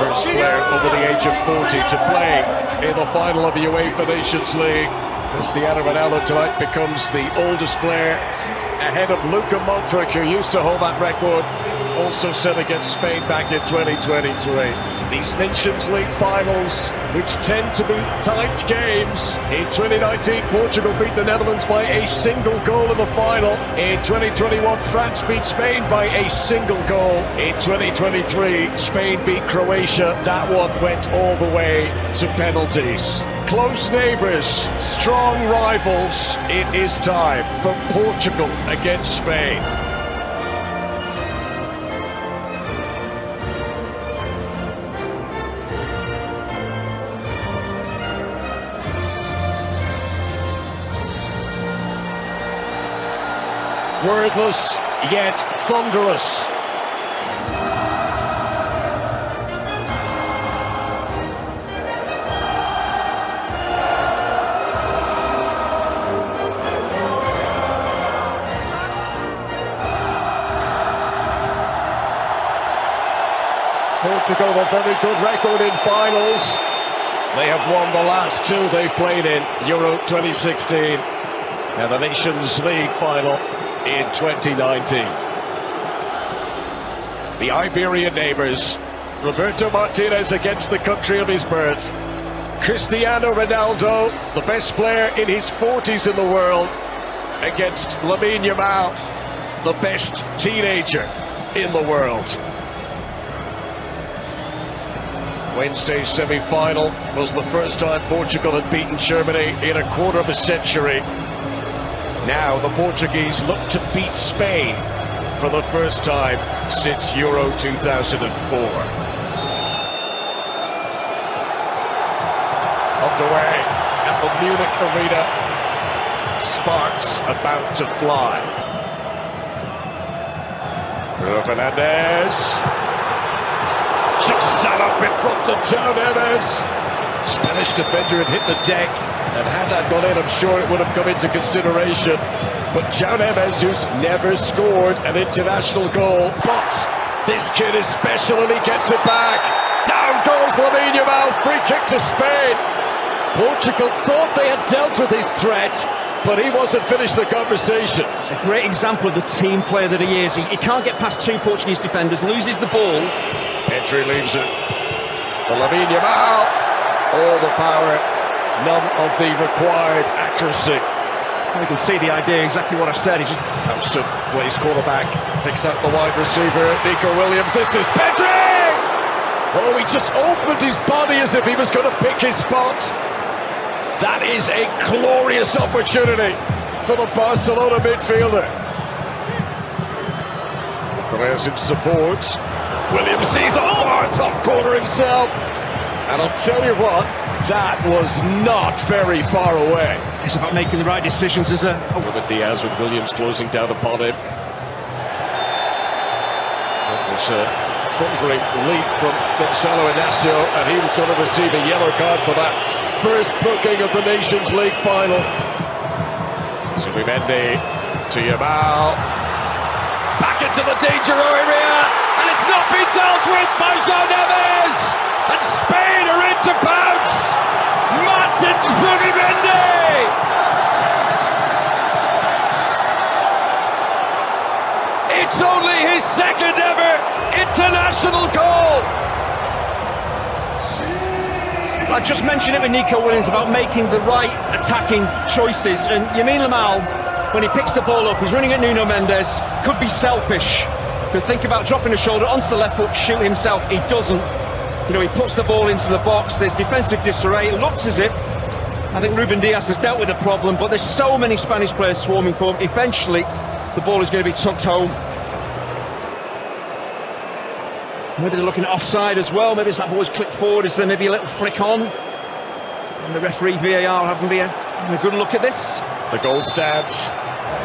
First player over the age of 40 to play in the final of the UEFA Nations League. Cristiano Ronaldo tonight becomes the oldest player, ahead of Luka Modric, who used to hold that record, also set against Spain back in 2023. These Nations League finals, which tend to be tight games. In 2019, Portugal beat the Netherlands by a single goal in the final. In 2021, France beat Spain by a single goal. In 2023, Spain beat Croatia. That one went all the way to penalties. Close neighbours, strong rivals. It is time for Portugal against Spain. Wordless, yet thunderous. Portugal have a very good record in finals. They have won the last two they've played in, Euro 2016 and the Nations League final in 2019. The Iberian neighbours, Roberto Martinez against the country of his birth. Cristiano Ronaldo, the best player in his 40s in the world, against Lamine Yamal, the best teenager in the world. Wednesday's semi-final was the first time Portugal had beaten Germany in a quarter of a century. Now the Portuguese look to beat Spain for the first time since Euro 2004. Underway at the Munich Arena. Sparks about to fly. Bruno Fernandes. Just sat up in front of João Félix. Spanish defender had hit the deck, and had that gone in, I'm sure it would have come into consideration. But João Félix, who's never scored an international goal, but this kid is special and he gets it back. Down goes Lamine Yamal, free kick to Spain. Portugal thought they had dealt with his threat, but he wasn't finished the conversation. It's a great example of the team player that he is. He can't get past two Portuguese defenders, loses the ball. Pedri leaves it for Lamine Yamal. All the power, none of the required accuracy. You can see the idea, exactly what I said. He just Hampson plays quarterback, picks out the wide receiver, Nico Williams. This is Pedri! Oh, he just opened his body as if he was going to pick his spot. That is a glorious opportunity for the Barcelona midfielder. Correa's in support. Williams sees the far top corner himself. And I'll tell you what, that was not very far away. It's about making the right decisions as a... Ruben Diaz with Williams closing down upon him. It was a thundering leap from Gonçalo Ramos, and he was going to receive a yellow card for that first booking of the Nations League final. Subimendi to Yamal. Back into the danger area, and it's not been dealt with by João Félix. And Spain are in to bounce. Martin Subimendi. It's only his second ever international goal. I just mentioned it with Nico Williams about making the right attacking choices, and Lamine Yamal, when he picks the ball up, he's running at Nuno Mendes, could be selfish, could think about dropping a shoulder onto the left foot, shoot himself. He doesn't. You know, he puts the ball into the box, there's defensive disarray. It looks as if, I think Ruben Diaz has dealt with the problem, but there's so many Spanish players swarming for him. Eventually the ball is going to be tucked home. Maybe they're looking at offside as well. Maybe it's that ball's clicked forward. Is there maybe a little flick on? And the referee VAR having a good look at this. The goal stands.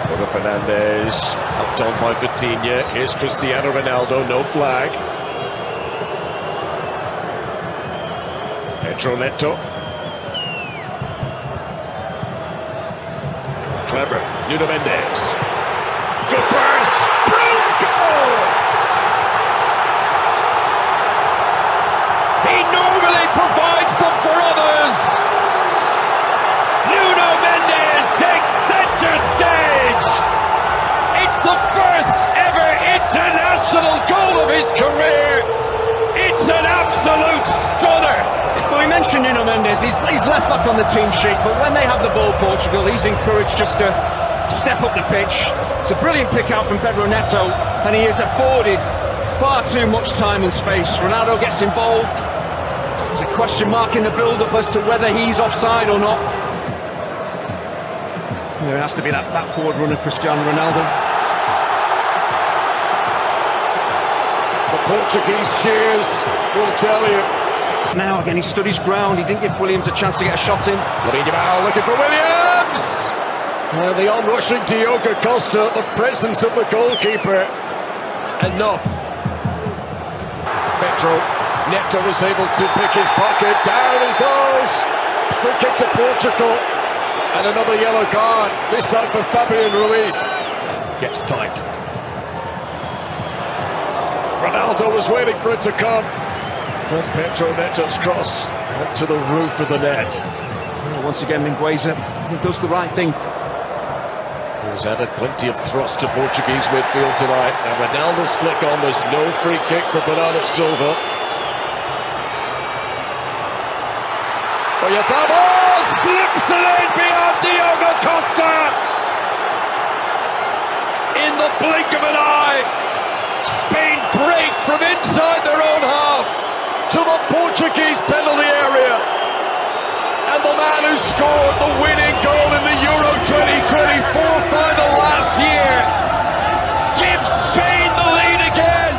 Bruno Fernandes helped on by Vitinha. Here's Cristiano Ronaldo, no flag. Pedro Neto. Clever. Nuno Mendes. Good burst. Brilliant goal! He normally provides them for others. Nuno Mendes takes centre stage. It's the first ever international goal of his career. It's an absolute stunner. Well, we mentioned Nuno Mendes, he's left back on the team sheet, but when they have the ball, Portugal, he's encouraged just to step up the pitch. It's a brilliant pick out from Pedro Neto, and he is afforded far too much time and space. Ronaldo gets involved. There's a question mark in the build-up as to whether he's offside or not. There has to be that forward runner, Cristiano Ronaldo. The Portuguese cheers will tell you. Now again, he stood his ground. He didn't give Williams a chance to get a shot in. Lamine Yamal looking for Williams. And the on-rushing Diogo Jota, the presence of the goalkeeper, enough. Pedro Neto was able to pick his pocket. Down he goes. Free kick to Portugal. And another yellow card, this time for Fabián Ruiz. Gets tight. Ronaldo was waiting for it to come. From Pedro Neto's cross to the roof of the net. Once again, Mingueza, he does the right thing. He's added plenty of thrust to Portuguese midfield tonight. And Ronaldo's flick on, there's no free kick for Bernardo Silva. Oyarzábal slips it in beyond Diogo Jota. In the blink of an eye, Spain break from inside their own half to the Portuguese penalty area. And the man who scored the winning goal in the Euro 2024 final last year gives Spain the lead again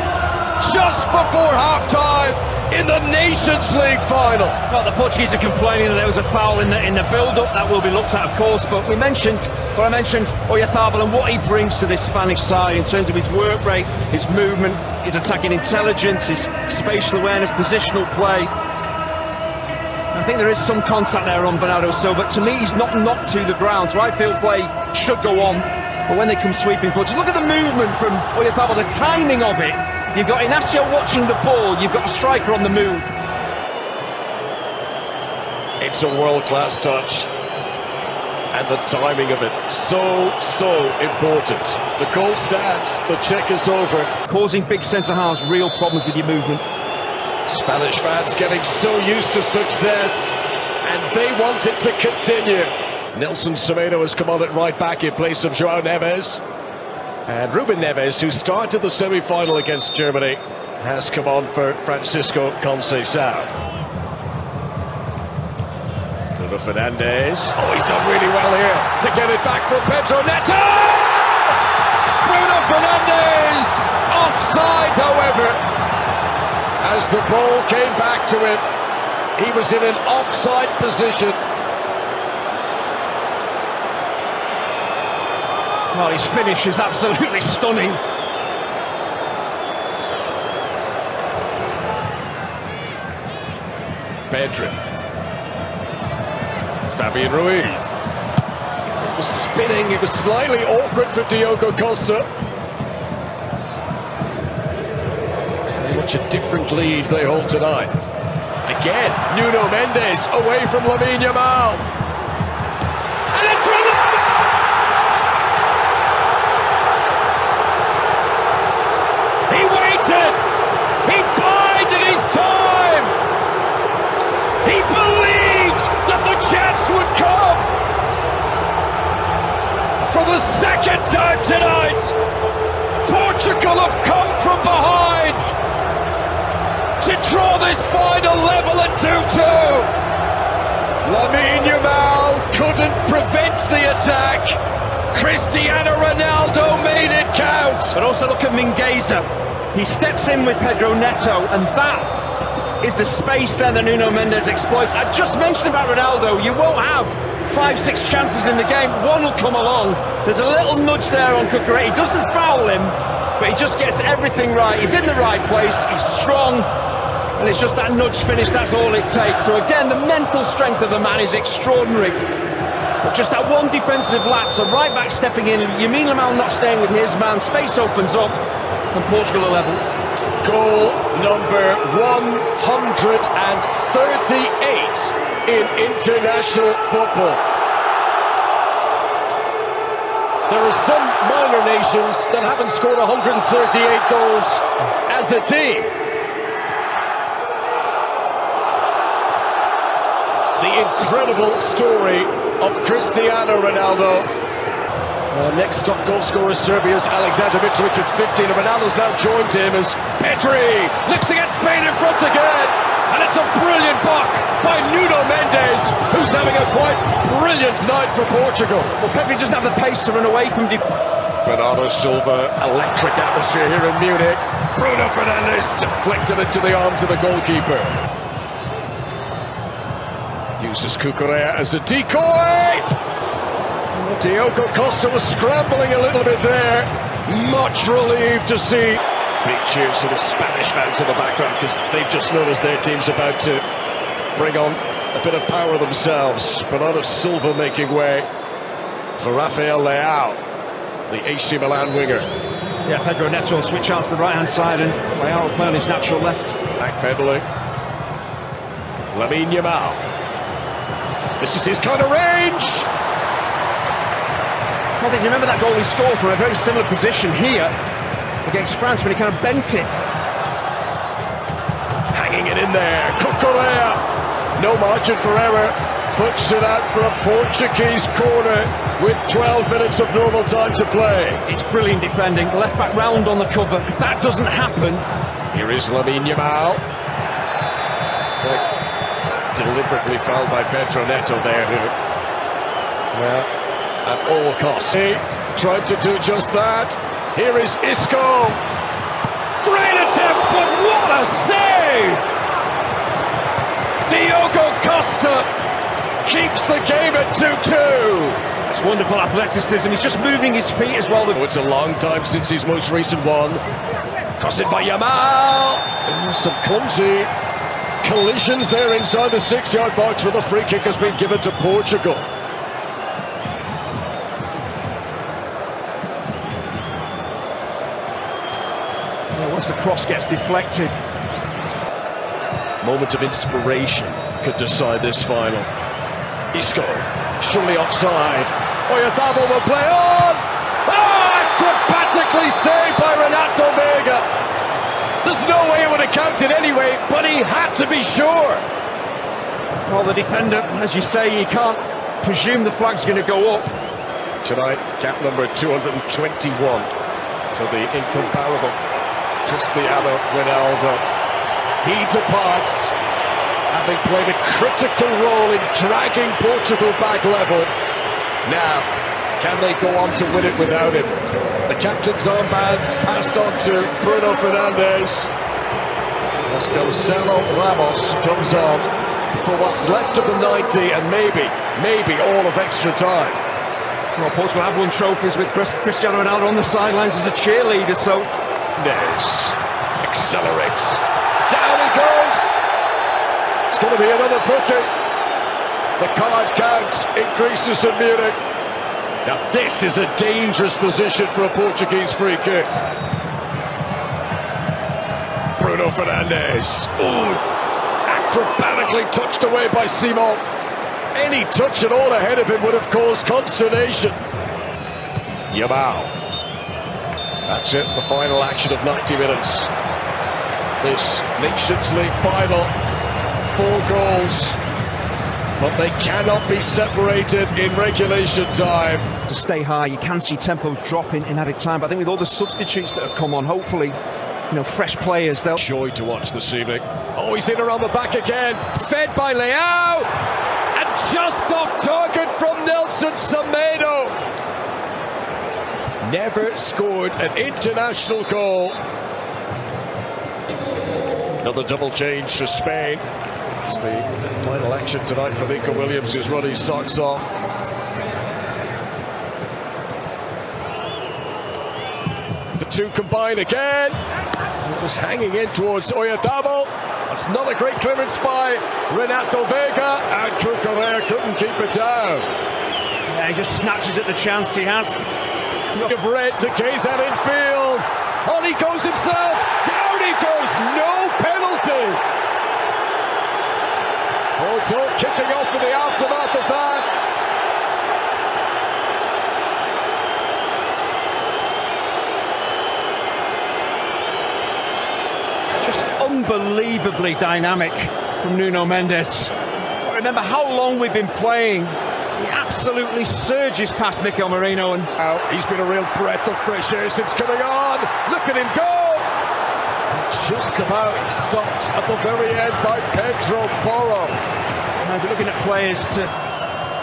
just before half-time in the Nations League final. Well, the Portuguese are complaining that there was a foul in the build-up. That will be looked at, of course, but I mentioned Oyarzábal and what he brings to this Spanish side in terms of his work rate, his movement, his attacking intelligence, his spatial awareness, positional play. I think there is some contact there on Bernardo Silva, but to me he's not knocked to the ground, so I feel play should go on. But when they come sweeping forward, just look at the movement from Oyarzábal, the timing of it. You've got Inacio watching the ball, you've got a striker on the move. It's a world-class touch. And the timing of it, so important. The goal stands, the check is over. Causing big centre-halves real problems with your movement. Spanish fans getting so used to success, and they want it to continue. Nelson Semedo has come on at right back in place of João Neves. And Ruben Neves, who started the semi-final against Germany, has come on for Francisco Conceição. Bruno Fernandes. Oh, he's done really well here to get it back from Pedro Neto! Bruno Fernandes! Offside, however. As the ball came back to him, he was in an offside position. Well, his finish is absolutely stunning. Pedri. Fabián Ruiz. It was spinning, it was slightly awkward for Diogo Jota. Very much a different lead they hold tonight. Again, Nuno Mendes away from Lamine Yamal. And it's Ronaldo! He waited! He bided his time! He believed that the chance would come! For the second time tonight, Portugal have come from behind to draw this final level at 2-2. Lamine Yamal couldn't prevent the attack. Cristiano Ronaldo made it count. But also look at Mingueza. He steps in with Pedro Neto, and that is the space then that Nuno Mendes exploits. I just mentioned about Ronaldo. You won't have 5-6 chances in the game. One will come along. There's a little nudge there on Cucurella. He doesn't foul him, but he just gets everything right. He's in the right place. He's strong. And it's just that nudge finish, that's all it takes. So again, the mental strength of the man is extraordinary. But just that one defensive lapse, a right back stepping in, Lamine Yamal not staying with his man, space opens up, and Portugal are level. Goal number 138 in international football. There are some minor nations that haven't scored 138 goals as a team. The incredible story of Cristiano Ronaldo. Next top goal scorer, Serbia's Alexander Mitrovic at 15, and Ronaldo's now joined him as Pedri looks to get Spain in front again, and it's a brilliant block by Nuno Mendes, who's having a quite brilliant night for Portugal. Well, Pedri doesn't have the pace to run away from Bernardo Silva, electric atmosphere here in Munich. Bruno Fernandes deflected it to the arms of the goalkeeper. Uses Cucurella as a decoy. Diogo Jota was scrambling a little bit there. Much relieved to see. Big cheers to the Spanish fans in the background because they've just noticed their team's about to bring on a bit of power themselves. Bernardo Silva making way for Rafael Leao, the AC Milan winger. Yeah, Pedro Neto will switch out to the right-hand side and Leao will play on his natural left. Backpedaling. Lamine Yamal. This is his kind of range. I think you remember that goal he scored from a very similar position here against France when he kind of bent it. Hanging it in there. Cucurella. No margin for error. Puts it out for a Portuguese corner with 12 minutes of normal time to play. It's brilliant defending. The left back round on the cover. If that doesn't happen. Here is Lamine Yamal. Deliberately fouled by Pedro Neto there, who, well, at all costs, he tried to do just that. Here is Isco. Great attempt, but what a save! Diogo Jota keeps the game at 2-2. It's wonderful athleticism. He's just moving his feet as well. Oh, it's a long time since his most recent one. Crossed it by Yamal. Some clumsy collisions there inside the 6-yard box, where the free kick has been given to Portugal. Yeah, once the cross gets deflected. Moment of inspiration could decide this final. Isco, surely offside. Oyarzabal will play on. Acrobatically saved by Renato Veiga. There's no way it would have counted anyway, but he had to be sure. Well, the defender, as you say, he can't presume the flag's going to go up. Tonight, cap number 221 for the incomparable Cristiano Ronaldo. He departs, having played a critical role in dragging Portugal back level. Now, can they go on to win it without him? The captain's armband passed on to Bruno Fernandes as Gonçalo Ramos comes on for what's left of the 90 and maybe all of extra time. Well, Portugal have won trophies with Cristiano Ronaldo on the sidelines as a cheerleader, so... Fernandes accelerates. Down he goes. It's going to be another booking. The card count increases in Munich. Now this is a dangerous position for a Portuguese free kick. Bruno Fernandes. Ooh, acrobatically touched away by Simon. Any touch at all ahead of him would have caused consternation. Yamal. That's it, the final action of 90 minutes. This Nations League final. 4 goals. But they cannot be separated in regulation time. To stay high, you can see tempos dropping in added time, but I think with all the substitutes that have come on, hopefully, you know, fresh players, they'll... Joy to watch this evening. Oh, he's in around the back again. Fed by Leao. And just off target from Nelson Semedo. Never scored an international goal. Another double change for Spain. It's the final action tonight for Nico Williams, who's run his socks off. The two combine again. It was hanging in towards Oyarzabal. That's not a great clearance by Renato Veiga, and Cucurella couldn't keep it down. Yeah, he just snatches at the chance he has. Of red to Kaysen infield. On he goes himself. Down he he goes, no penalty! Oh, it's all kicking off in the aftermath of that. Just unbelievably dynamic from Nuno Mendes. But remember how long we've been playing. He absolutely surges past Mikel Merino, and he's been a real breath of fresh air since coming on. Look at him go! Just about stopped at the very end by Pedro Porro. Now if you're looking at players,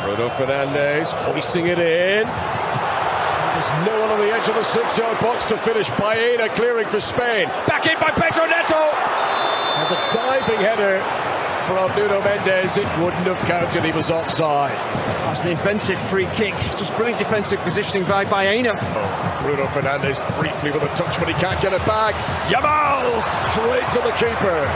Bruno Fernandes hoisting it in. There's no one on the edge of the 6-yard box to finish. Baena clearing for Spain. Back in by Pedro Neto. And the diving header from Nuno Mendes, it wouldn't have counted, he was offside. That's an inventive free kick, just brilliant defensive positioning by Baena. Bruno Fernandes briefly with a touch, but he can't get it back. Yamal straight to the keeper.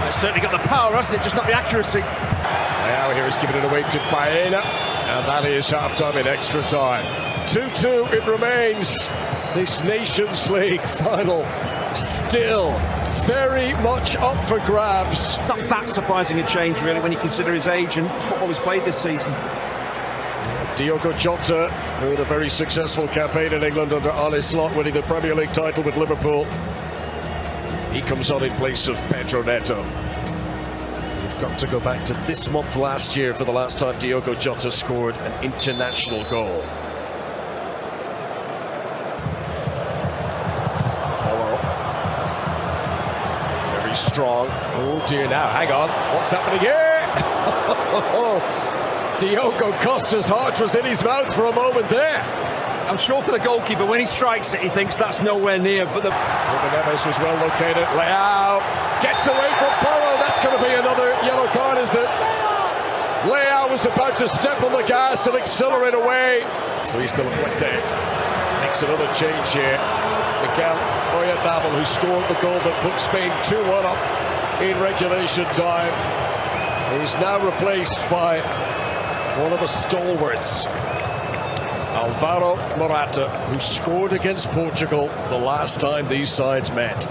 It's certainly got the power, hasn't it? Just not the accuracy. Now here is giving it away to Baena, and that is half-time in extra time. 2-2 it remains. This Nations League final still very much up for grabs. Not that surprising a change, really, when you consider his age and football he's played this season. Diogo Jota, who had a very successful campaign in England under Arne Slot, winning the Premier League title with Liverpool. He comes on in place of Pedro Neto. We've got to go back to this month last year for the last time Diogo Jota scored an international goal. Strong. Oh dear, now hang on, what's happening here? Diogo Costa's heart was in his mouth for a moment there. I'm sure for the goalkeeper, when he strikes it, he thinks that's nowhere near, but the Neves was well located. Leao gets away from Porro. That's going to be another yellow card, isn't it? Leao was about to step on the gas and accelerate away, so he's still Fuente. Makes another change here. Mikel Oyarzabal, who scored the goal that put Spain 2-1 up in regulation time, is now replaced by one of the stalwarts, Álvaro Morata, who scored against Portugal the last time these sides met.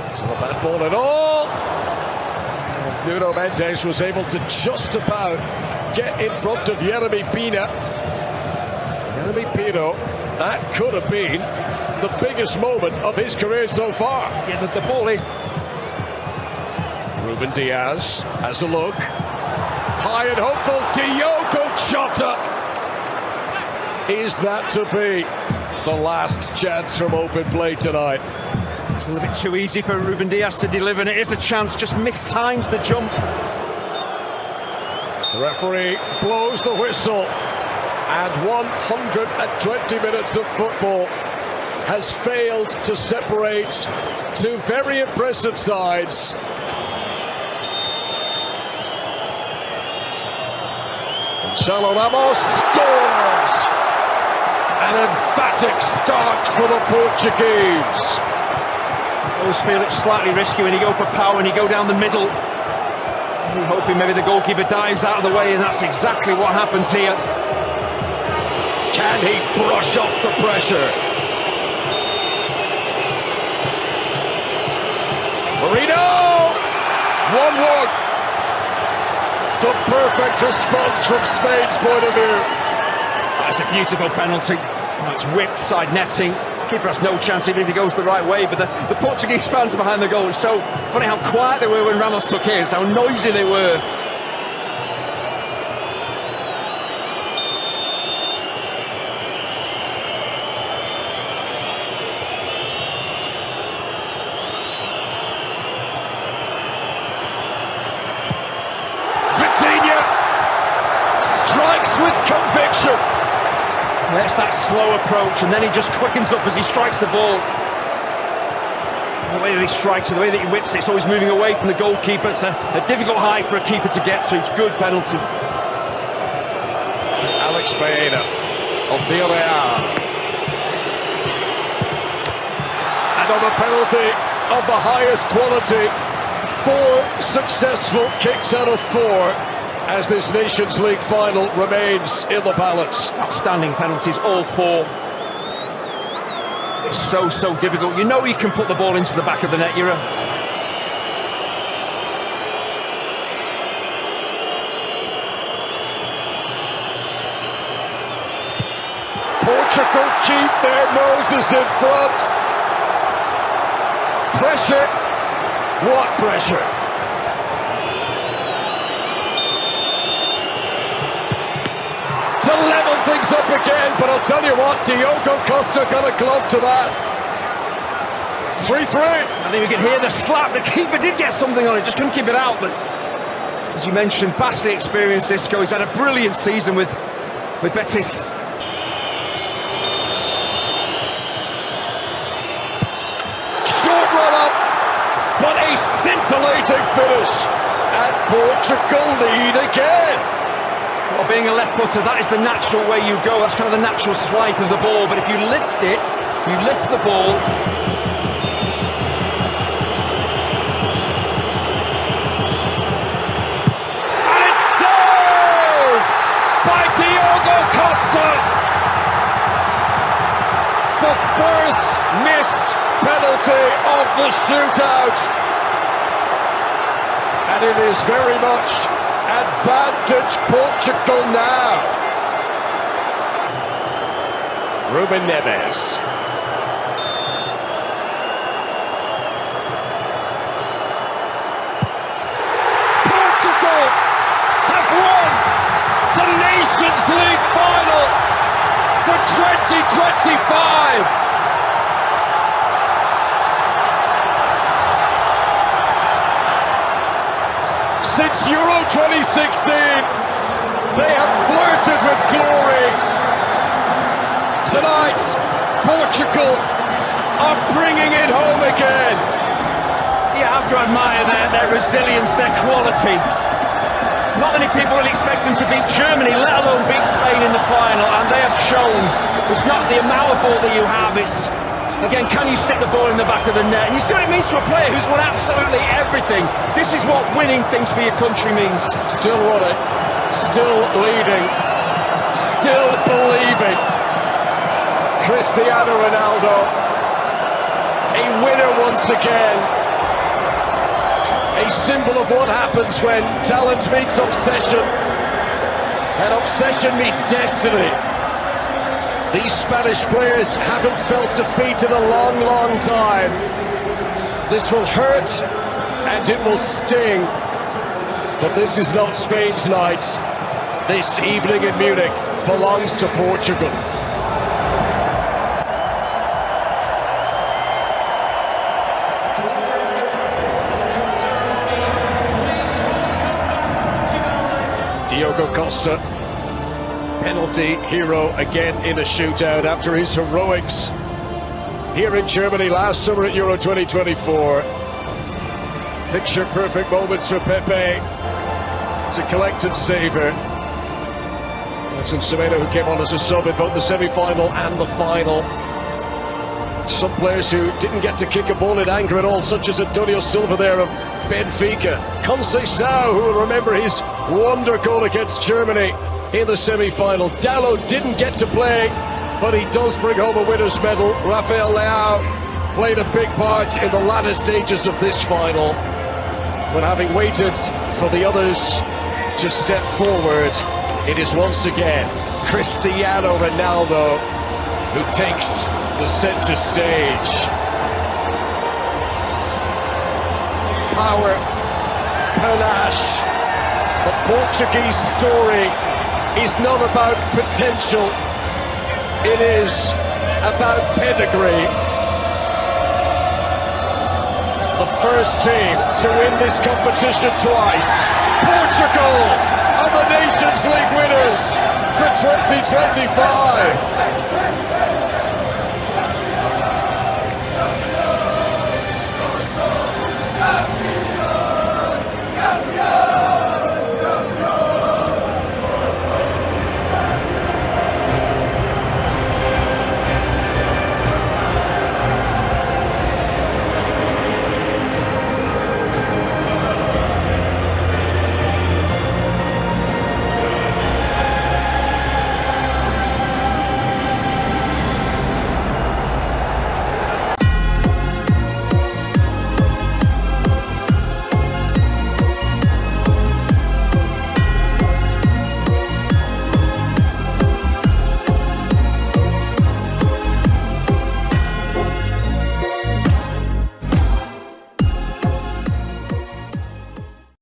It's not a bad ball at all. And Nuno Mendes was able to just about get in front of Yeremy Pino. Yeremy Pino, that could have been the biggest moment of his career so far. Yeah, the ball is... Ruben Diaz has a look. High and hopeful, Diogo Jota. Is that to be the last chance from open play tonight? It's a little bit too easy for Ruben Diaz to deliver, and it is a chance, just mistimes the jump. The referee blows the whistle, and 120 minutes of football has failed to separate two very impressive sides. Gonçalo Ramos scores! An emphatic start for the Portuguese. I always feel it's slightly risky when you go for power and you go down the middle. You're hoping maybe the goalkeeper dives out of the way, and that's exactly what happens here. Can he brush off the pressure? Marino! 1-1. The perfect response from Spain's point of view. That's a beautiful penalty. It's whipped side netting. Keeper has no chance even if he goes the right way, but the Portuguese fans behind the goal, it's so funny how quiet they were when Ramos took his, how noisy they were. Vitinha strikes with conviction. There's that slow approach, and then he just quickens up as he strikes the ball. The way that he strikes it, the way that he whips it, it's always moving away from the goalkeeper. It's a difficult height for a keeper to get to. It's good penalty. Alex Baena of Villarreal. Another penalty of the highest quality. 4 successful kicks out of 4. As this Nations League final remains in the balance. Outstanding penalties, all 4. So difficult. You know you can put the ball into the back of the net. Portugal keep their noses in front. Pressure. What pressure? To level things up again, but I'll tell you what, Diogo Jota got a glove to that. 3-3. I think we can hear the slap. The keeper did get something on it, just couldn't keep it out. But as you mentioned, vastly experienced Isco. He's had a brilliant season with Betis. Short run up, but a scintillating finish. And Portugal lead again. Well, being a left footer, that is the natural way you go. That's kind of the natural swipe of the ball. But if you lift it, you lift the ball. And it's saved by Diogo Jota. The first missed penalty of the shootout. And it is very much advantage Portugal now. Ruben Neves. Portugal have won the Nations League final for 2025. Since Euro 2016, they have flirted with glory. Tonight, Portugal are bringing it home again. Yeah, I have to admire their resilience, their quality. Not many people really expect them to beat Germany, let alone beat Spain in the final, and they have shown it's not the amount of ball that you have, it's, again, can you stick the ball in the back of the net? And you see what it means to a player who's won absolutely everything. This is what winning things for your country means. Still running, still leading, still believing. Cristiano Ronaldo, a winner once again. A symbol of what happens when talent meets obsession, and obsession meets destiny. These Spanish players haven't felt defeat in a long, long time. This will hurt and it will sting. But this is not Spain's night. This evening in Munich belongs to Portugal. Diogo Jota, penalty hero again in a shootout after his heroics here in Germany last summer at Euro 2024. Picture perfect moments for Pepe. It's a collected saver. That's Semedo, who came on as a sub in both the semi-final and the final. Some players who didn't get to kick a ball in anger at all, such as Antonio Silva there of Benfica. Conceição, who will remember his wonder goal against Germany in the semi-final. Dalot didn't get to play, but he does bring home a winner's medal. Rafael Leao played a big part in the latter stages of this final, but having waited for the others to step forward, it is once again Cristiano Ronaldo who takes the centre stage. Power, panache. The Portuguese story is not about potential, it is about pedigree. The first team to win this competition twice. Portugal are the Nations League winners for 2025.